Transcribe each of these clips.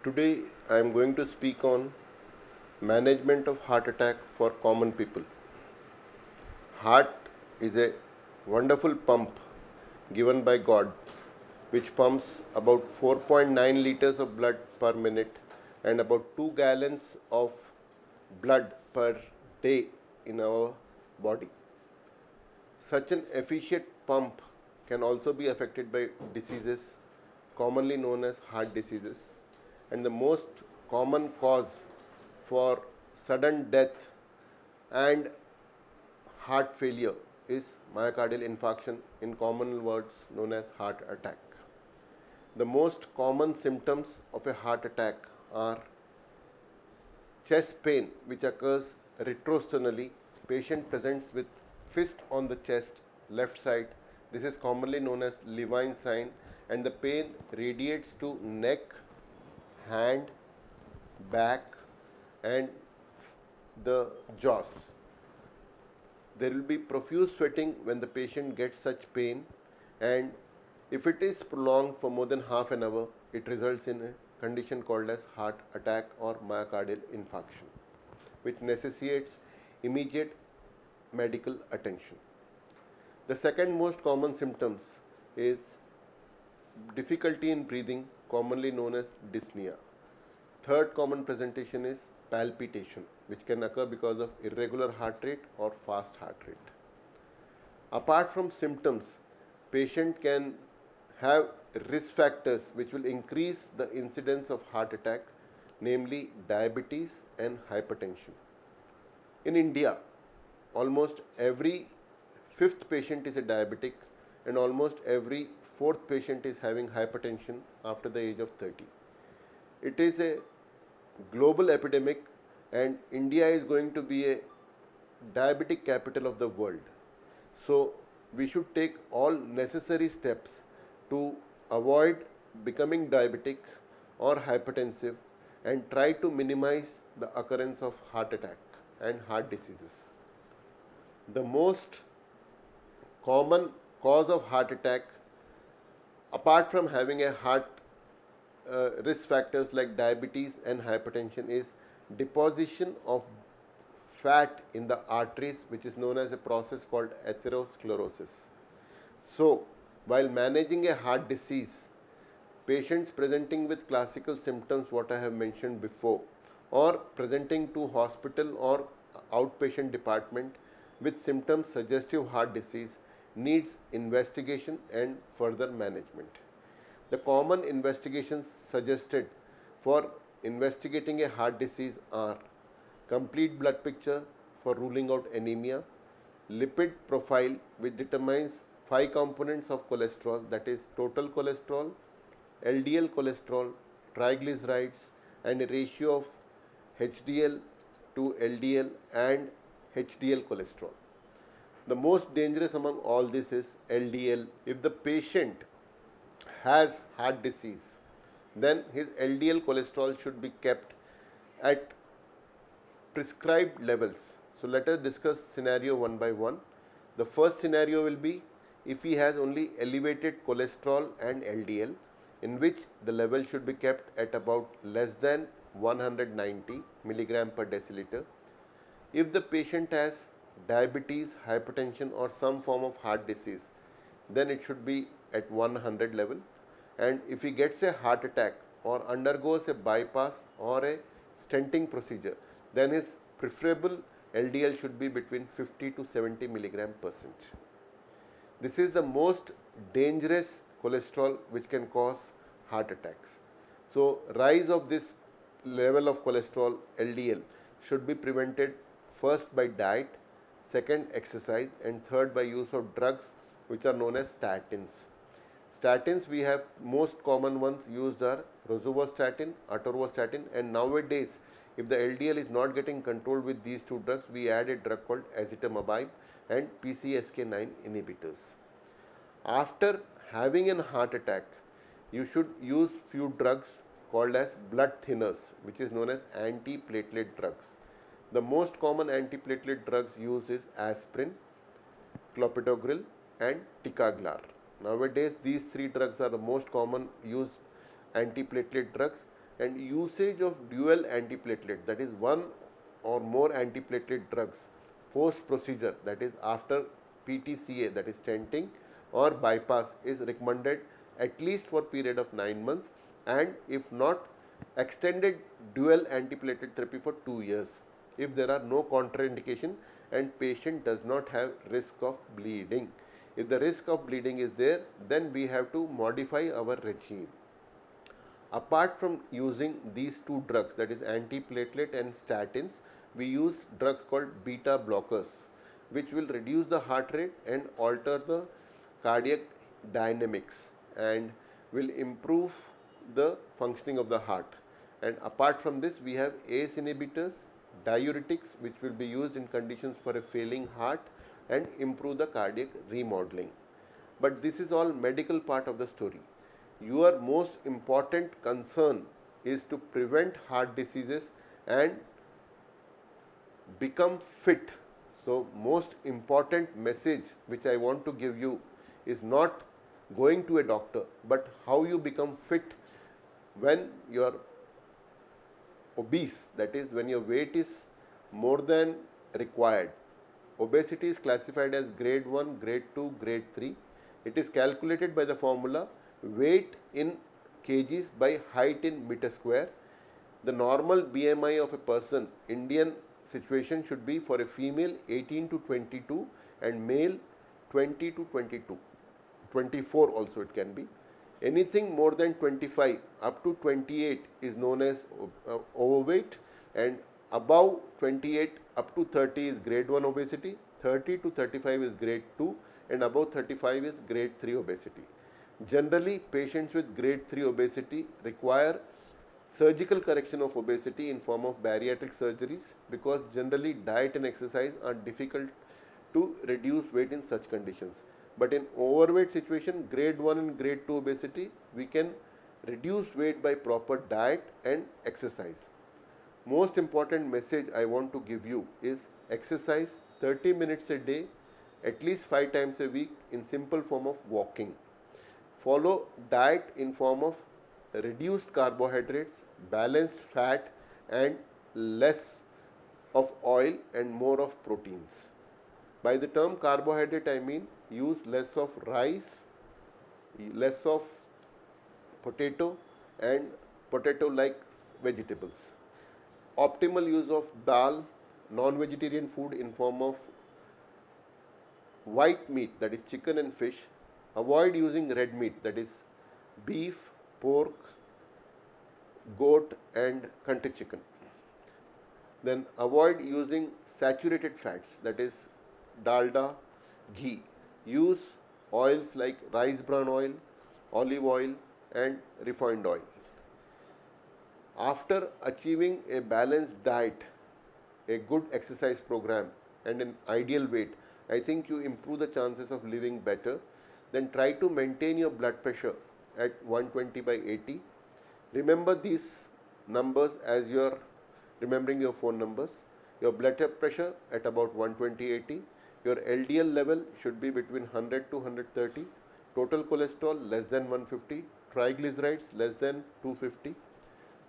Today I am going to speak on management of heart attack for common people. Heart is a wonderful pump given by God which pumps about 4.9 liters of blood per minute and about 2 gallons of blood per day in our body. Such an efficient pump can also be affected by diseases commonly known as heart diseases, and the most common cause for sudden death and heart failure is myocardial infarction, in common words known as heart attack. The most common symptoms of a heart attack are chest pain which occurs retrosternally. Patient presents with fist on the chest, left side. This is commonly known as Levine sign, and the pain radiates to neck, hand, back, and the jaws. There will be profuse sweating when the patient gets such pain, and if it is prolonged for more than half an hour, it results in a condition called as heart attack or myocardial infarction, which necessitates immediate medical attention. The second most common symptoms is difficulty in breathing, commonly known as dyspnea. Third common presentation is palpitation, which can occur because of irregular heart rate or fast heart rate. Apart from symptoms, patient can have risk factors which will increase the incidence of heart attack, namely diabetes and hypertension. In India, almost every fifth patient is a diabetic and almost every fourth patient is having hypertension after the age of 30. It is a global epidemic, and India is going to be a diabetic capital of the world. So we should take all necessary steps to avoid becoming diabetic or hypertensive and try to minimize the occurrence of heart attack and heart diseases. The most common cause of heart attack, apart from having a heart risk factors like diabetes and hypertension, is deposition of fat in the arteries, which is known as a process called atherosclerosis. So, while managing a heart disease, patients presenting with classical symptoms what I have mentioned before, or presenting to hospital or outpatient department with symptoms suggestive heart disease, needs investigation and further management. The common investigations suggested for investigating a heart disease are complete blood picture for ruling out anemia, lipid profile which determines 5 components of cholesterol, that is total cholesterol, LDL cholesterol, triglycerides, and a ratio of HDL to LDL and HDL cholesterol. The most dangerous among all this is LDL. If the patient has heart disease, then his LDL cholesterol should be kept at prescribed levels. So let us discuss scenario one by one. The first scenario will be if he has only elevated cholesterol and LDL, in which the level should be kept at about less than 190 milligram per deciliter. If the patient has diabetes, hypertension or some form of heart disease, then it should be at 100 level, and if he gets a heart attack or undergoes a bypass or a stenting procedure, then his preferable LDL should be between 50 to 70 milligram percent. This is the most dangerous cholesterol which can cause heart attacks. So rise of this level of cholesterol LDL should be prevented first by diet, second exercise, and third by use of drugs which are known as statins. Statins, we have most common ones used are rosuvastatin, atorvastatin, and nowadays if the LDL is not getting controlled with these two drugs, we add a drug called ezetimibe and PCSK9 inhibitors. After having a heart attack, you should use few drugs called as blood thinners, which is known as antiplatelet drugs. The most common antiplatelet drugs used is aspirin, clopidogrel, and ticagrelor. Nowadays, these three drugs are the most common used antiplatelet drugs, and usage of dual antiplatelet, that is one or more antiplatelet drugs post procedure, that is after PTCA, that is stenting or bypass, is recommended at least for period of 9 months, and if not, extended dual antiplatelet therapy for 2 years if there are no contraindication and patient does not have risk of bleeding. If the risk of bleeding is there, then we have to modify our regime. Apart from using these two drugs, that is antiplatelet and statins, we use drugs called beta blockers, which will reduce the heart rate and alter the cardiac dynamics and will improve the functioning of the heart. And apart from this, we have ACE inhibitors, diuretics, which will be used in conditions for a failing heart and improve the cardiac remodeling. But this is all medical part of the story. Your most important concern is to prevent heart diseases and become fit. So most important message which I want to give you is not going to a doctor, but how you become fit when you are obese, that is when your weight is more than required. Obesity is classified as grade 1, grade 2, grade 3. It is calculated by the formula weight in kgs by height in meter square. The normal BMI of a person, Indian situation, should be for a female 18 to 22 and male 20 to 22. 24 also it can be. Anything more than 25 up to 28 is known as overweight, and above 28 up to 30 is grade 1 obesity, 30 to 35 is grade 2, and above 35 is grade 3 obesity. Generally, patients with grade 3 obesity require surgical correction of obesity in form of bariatric surgeries, because generally diet and exercise are difficult to reduce weight in such conditions. But in overweight situation, grade 1 and grade 2 obesity, we can reduce weight by proper diet and exercise. Most important message I want to give you is exercise 30 minutes a day, at least 5 times a week in simple form of walking. Follow diet in form of reduced carbohydrates, balanced fat, and less of oil and more of proteins. By the term carbohydrate, I mean use less of rice, less of potato and potato-like vegetables. Optimal use of dal, non-vegetarian food in form of white meat, that is chicken and fish. Avoid using red meat, that is beef, pork, goat and country chicken. Then avoid using saturated fats, that is dalda, ghee. Use oils like rice bran oil, olive oil and refined oil. After achieving a balanced diet, a good exercise program and an ideal weight, I think you improve the chances of living better. Then try to maintain your blood pressure at 120 by 80. Remember these numbers as you are remembering your phone numbers. Your blood pressure at about 120/80. Your LDL level should be between 100 to 130. Total cholesterol less than 150. Triglycerides less than 250.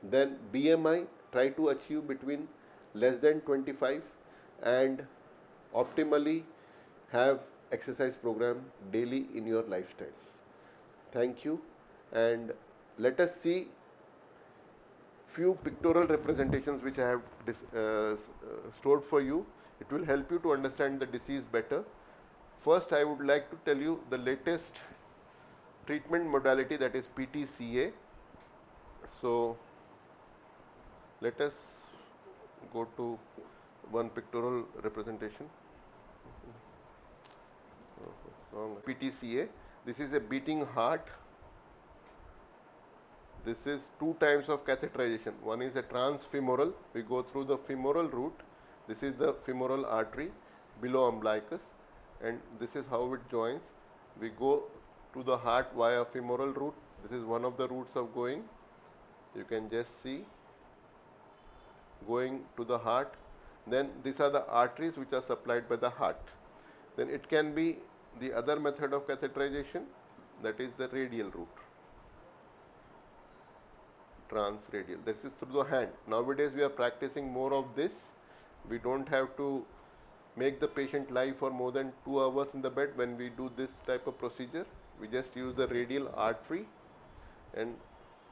Then BMI, try to achieve between less than 25 and optimally have exercise program daily in your lifestyle. Thank you, and let us see few pictorial representations which I have stored for you. It will help you to understand the disease better. First, I would like to tell you the latest treatment modality, that is PTCA. So, let us go to one pictorial representation. PTCA, this is a beating heart. This is 2 types of catheterization. One is a transfemoral. We go through the femoral route. This is the femoral artery below umbilicus, and this is how it joins. We go to the heart via femoral route. This is one of the routes of going. You can just see going to the heart. Then these are the arteries which are supplied by the heart. Then it can be the other method of catheterization, that is the radial route. transradial. This is through the hand. Nowadays we are practicing more of this. We don't have to make the patient lie for more than 2 hours in the bed when we do this type of procedure. We just use the radial artery and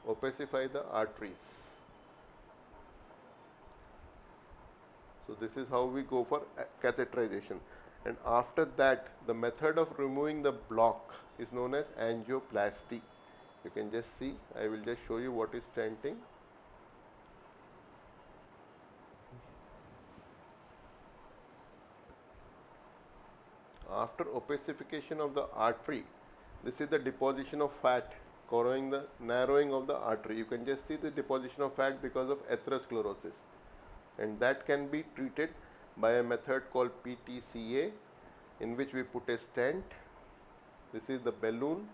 opacify the arteries. So this is how we go for catheterization. And after that, the method of removing the block is known as angioplasty. You can just see, I will just show you what is stenting. After opacification of the artery, this is the deposition of fat following the narrowing of the artery. You can just see the deposition of fat because of atherosclerosis, and that can be treated by a method called PTCA, in which we put a stent. This is the balloon.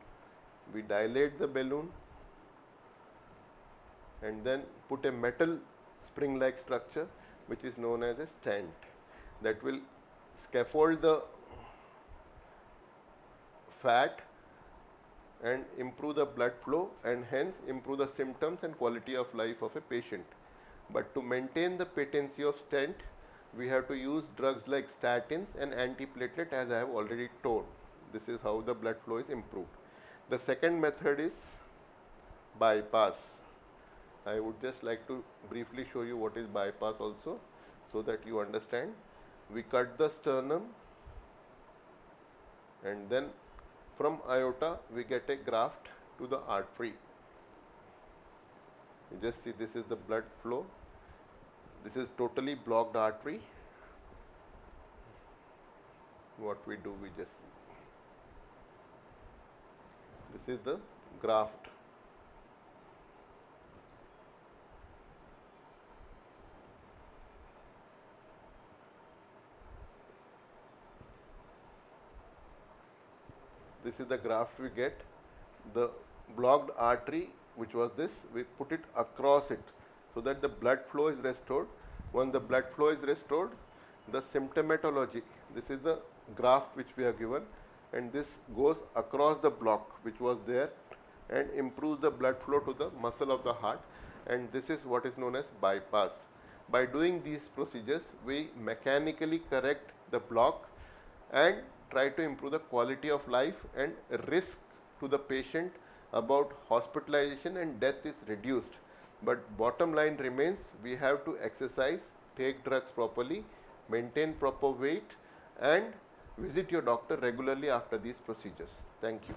We dilate the balloon and then put a metal spring-like structure which is known as a stent that will scaffold the fat and improve the blood flow, and hence improve the symptoms and quality of life of a patient. But to maintain the patency of stent, we have to use drugs like statins and antiplatelet, as I have already told. This is how the blood flow is improved. The second method is bypass. I would just like to briefly show you what is bypass also, so that you understand. We cut the sternum, and then from aorta we get a graft to the artery. You just see, this is the blood flow. This is totally blocked artery. What we do, we just see. This is the graft. This is the graft we get. The blocked artery, which was this, we put it across it so that the blood flow is restored. When the blood flow is restored, the symptomatology, this is the graft which we have given, and this goes across the block which was there and improves the blood flow to the muscle of the heart, and this is what is known as bypass. By doing these procedures, we mechanically correct the block and try to improve the quality of life, and risk to the patient about hospitalization and death is reduced. But bottom line remains, we have to exercise, take drugs properly, maintain proper weight, and visit your doctor regularly after these procedures. Thank you.